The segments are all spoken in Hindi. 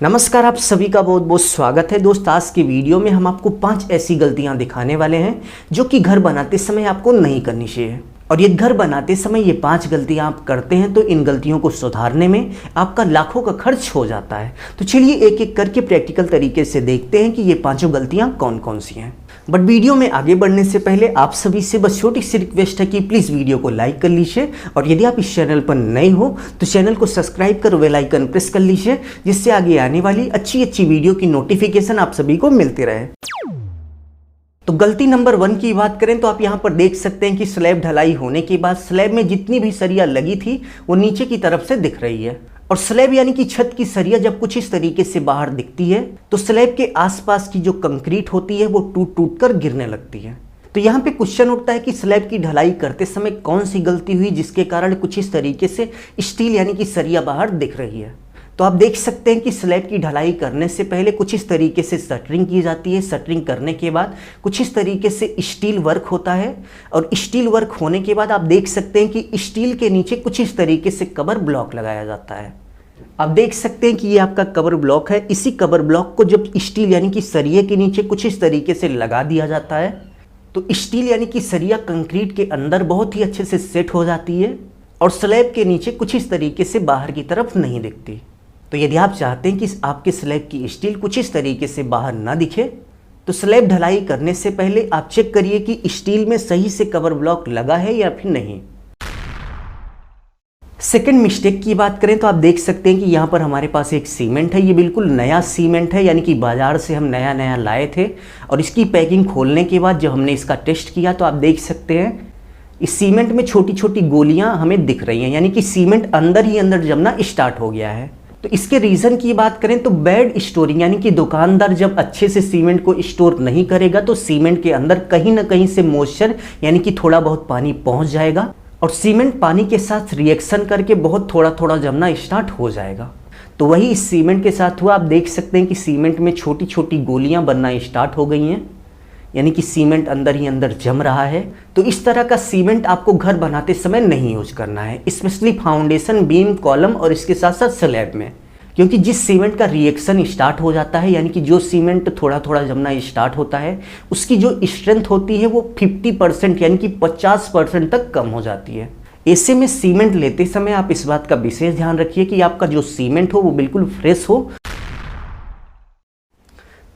नमस्कार, आप सभी का बहुत बहुत स्वागत है दोस्त। आज की वीडियो में हम आपको 5 ऐसी गलतियां दिखाने वाले हैं जो कि घर बनाते समय आपको नहीं करनी चाहिए। और ये घर बनाते समय ये 5 गलतियां आप करते हैं तो इन गलतियों को सुधारने में आपका लाखों का खर्च हो जाता है। तो चलिए एक एक करके प्रैक्टिकल तरीके से देखते हैं कि ये 5 गलतियां कौन कौन सी हैं। बट वीडियो में आगे बढ़ने से पहले आप सभी से बस छोटी सी रिक्वेस्ट है कि प्लीज़ वीडियो को लाइक कर लीजिए और यदि आप इस चैनल पर नए हो तो चैनल को सब्सक्राइब कर बेल आइकन प्रेस कर लीजिए, जिससे आगे आने वाली अच्छी अच्छी वीडियो की नोटिफिकेशन आप सभी को मिलती रहे। तो गलती नंबर 1 की बात करें तो आप यहाँ पर देख सकते हैं कि स्लैब ढलाई होने के बाद स्लैब में जितनी भी सरिया लगी थी वो नीचे की तरफ से दिख रही है। और स्लैब यानी कि छत की सरिया जब कुछ इस तरीके से बाहर दिखती है तो स्लैब के आसपास की जो कंक्रीट होती है वो टूट टूट कर गिरने लगती है। तो यहाँ पे क्वेश्चन उठता है कि स्लैब की ढलाई करते समय कौन सी गलती हुई जिसके कारण कुछ इस तरीके से स्टील यानी कि सरिया बाहर दिख रही है। तो आप देख सकते हैं कि स्लैब की ढलाई करने से पहले कुछ इस तरीके से शटरिंग की जाती है। शटरिंग करने के बाद कुछ इस तरीके से स्टील वर्क होता है और स्टील वर्क होने के बाद आप देख सकते हैं कि स्टील के नीचे कुछ इस तरीके से कवर ब्लॉक लगाया जाता है। आप देख सकते हैं कि ये आपका कवर ब्लॉक है। इसी कवर ब्लॉक को जब स्टील यानी कि सरिये के नीचे कुछ इस तरीके से लगा दिया जाता है तो स्टील यानी कि सरिया कंक्रीट के अंदर बहुत ही अच्छे से सेट हो जाती है और स्लैब के नीचे कुछ इस तरीके से बाहर की तरफ नहीं दिखती। तो यदि आप चाहते हैं कि आपके स्लैब की स्टील कुछ इस तरीके से बाहर ना दिखे तो स्लैब ढलाई करने से पहले आप चेक करिए कि स्टील में सही से कवर ब्लॉक लगा है या फिर नहीं। सेकंड मिस्टेक की बात करें तो आप देख सकते हैं कि यहाँ पर हमारे पास एक सीमेंट है। ये बिल्कुल नया सीमेंट है, यानी कि बाज़ार से हम नया नया लाए थे और इसकी पैकिंग खोलने के बाद जब हमने इसका टेस्ट किया तो आप देख सकते हैं इस सीमेंट में छोटी छोटी गोलियाँ हमें दिख रही हैं, यानी कि सीमेंट अंदर ही अंदर जमना स्टार्ट हो गया है। तो इसके रीज़न की बात करें तो बैड स्टोरिंग, यानी कि दुकानदार जब अच्छे से सीमेंट को स्टोर नहीं करेगा तो सीमेंट के अंदर कहीं ना कहीं से मॉइस्चर यानी कि थोड़ा बहुत पानी पहुंच जाएगा और सीमेंट पानी के साथ रिएक्शन करके बहुत थोड़ा थोड़ा जमना स्टार्ट हो जाएगा। तो वही इस सीमेंट के साथ हुआ। आप देख सकते हैं कि सीमेंट में छोटी छोटी गोलियां बनना स्टार्ट हो गई हैं, यानी कि सीमेंट अंदर ही अंदर जम रहा है। तो इस तरह का सीमेंट आपको घर बनाते समय नहीं यूज करना है, स्पेशली फाउंडेशन, बीम, कॉलम और इसके साथ साथ स्लैब में, क्योंकि जिस सीमेंट का रिएक्शन स्टार्ट हो जाता है यानी कि जो सीमेंट थोड़ा थोड़ा जमना स्टार्ट होता है उसकी जो स्ट्रेंथ होती है वो 50% यानी कि 50% तक कम हो जाती है। ऐसे में सीमेंट लेते समय आप इस बात का विशेष ध्यान रखिए कि आपका जो सीमेंट हो वो बिल्कुल फ्रेश हो।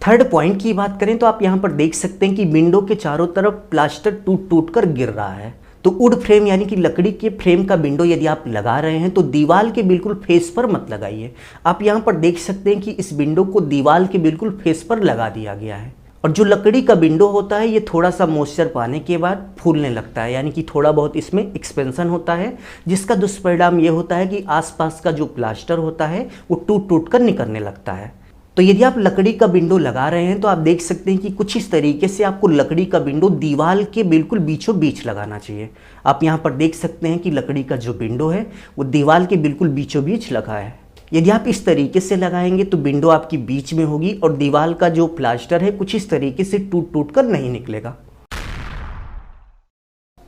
थर्ड पॉइंट की बात करें तो आप यहाँ पर देख सकते हैं कि विंडो के चारों तरफ प्लास्टर टूट टूट कर गिर रहा है। तो वुड फ्रेम यानी कि लकड़ी के फ्रेम का विंडो यदि आप लगा रहे हैं तो दीवार के बिल्कुल फेस पर मत लगाइए। आप यहाँ पर देख सकते हैं कि इस विंडो को दीवार के बिल्कुल फेस पर लगा दिया गया है और जो लकड़ी का विंडो होता है ये थोड़ा सा मॉइस्चर पाने के बाद फूलने लगता है, यानी कि थोड़ा बहुत इसमें एक्सपेंशन होता है, जिसका दुष्परिणाम ये होता है कि आसपास का जो प्लास्टर होता है वो टूट टूट कर निकलने लगता है। तो यदि आप लकड़ी का विंडो लगा रहे हैं तो आप देख सकते हैं कि कुछ इस तरीके से आपको लकड़ी का विंडो दीवार के बिल्कुल बीचों बीच लगाना चाहिए। आप यहाँ पर देख सकते हैं कि लकड़ी का जो विंडो है वो दीवार के बिल्कुल बीचों बीच लगा है। यदि आप इस तरीके से लगाएंगे तो विंडो आपकी बीच में होगी और दीवार का जो प्लास्टर है कुछ इस तरीके से टूट टूट कर नहीं निकलेगा।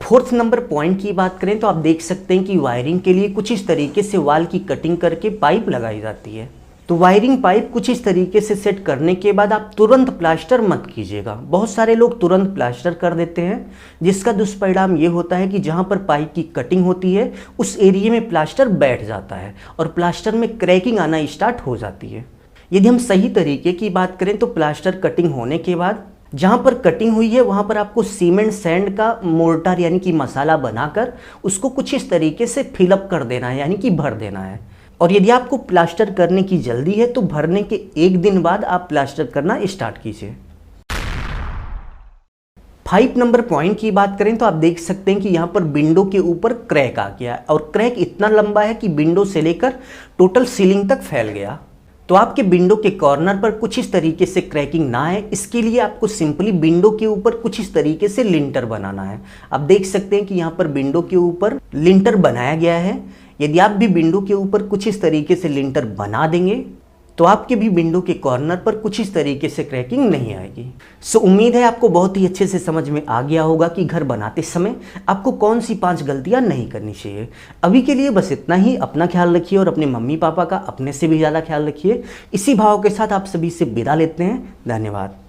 फोर्थ नंबर पॉइंट की बात करें तो आप देख सकते हैं कि वायरिंग के लिए कुछ इस तरीके से वॉल की कटिंग करके पाइप लगाई जाती है। तो वायरिंग पाइप कुछ इस तरीके से सेट करने के बाद आप तुरंत प्लास्टर मत कीजिएगा। बहुत सारे लोग तुरंत प्लास्टर कर देते हैं, जिसका दुष्परिणाम ये होता है कि जहाँ पर पाइप की कटिंग होती है उस एरिया में प्लास्टर बैठ जाता है और प्लास्टर में क्रैकिंग आना स्टार्ट हो जाती है। यदि हम सही तरीके की बात करें तो प्लास्टर कटिंग होने के बाद जहाँ पर कटिंग हुई है वहाँ पर आपको सीमेंट सैंड का मोर्टार यानी कि मसाला बनाकर उसको कुछ इस तरीके से फिलअप कर देना है, यानी कि भर देना है। और यदि आपको प्लास्टर करने की जल्दी है तो भरने के 1 दिन बाद आप प्लास्टर करना स्टार्ट कीजिए। 5 नंबर पॉइंट की बात करें तो आप देख सकते हैं कि यहाँ पर विंडो के ऊपर क्रैक आ गया और क्रैक इतना लंबा है कि विंडो से लेकर टोटल सीलिंग तक फैल गया। तो आपके विंडो के कॉर्नर पर कुछ इस तरीके से क्रैकिंग ना आए इसके लिए आपको सिंपली विंडो के ऊपर कुछ इस तरीके से लिंटर बनाना है। आप देख सकते हैं कि यहाँ पर विंडो के ऊपर लिंटर बनाया गया है। यदि आप भी विंडो के ऊपर कुछ इस तरीके से लिंटर बना देंगे तो आपके भी विंडो के कॉर्नर पर कुछ इस तरीके से क्रैकिंग नहीं आएगी। सो उम्मीद है आपको बहुत ही अच्छे से समझ में आ गया होगा कि घर बनाते समय आपको कौन सी 5 गलतियां नहीं करनी चाहिए। अभी के लिए बस इतना ही। अपना ख्याल रखिए और अपने मम्मी पापा का अपने से भी ज़्यादा ख्याल रखिए। इसी भाव के साथ आप सभी से विदा लेते हैं। धन्यवाद।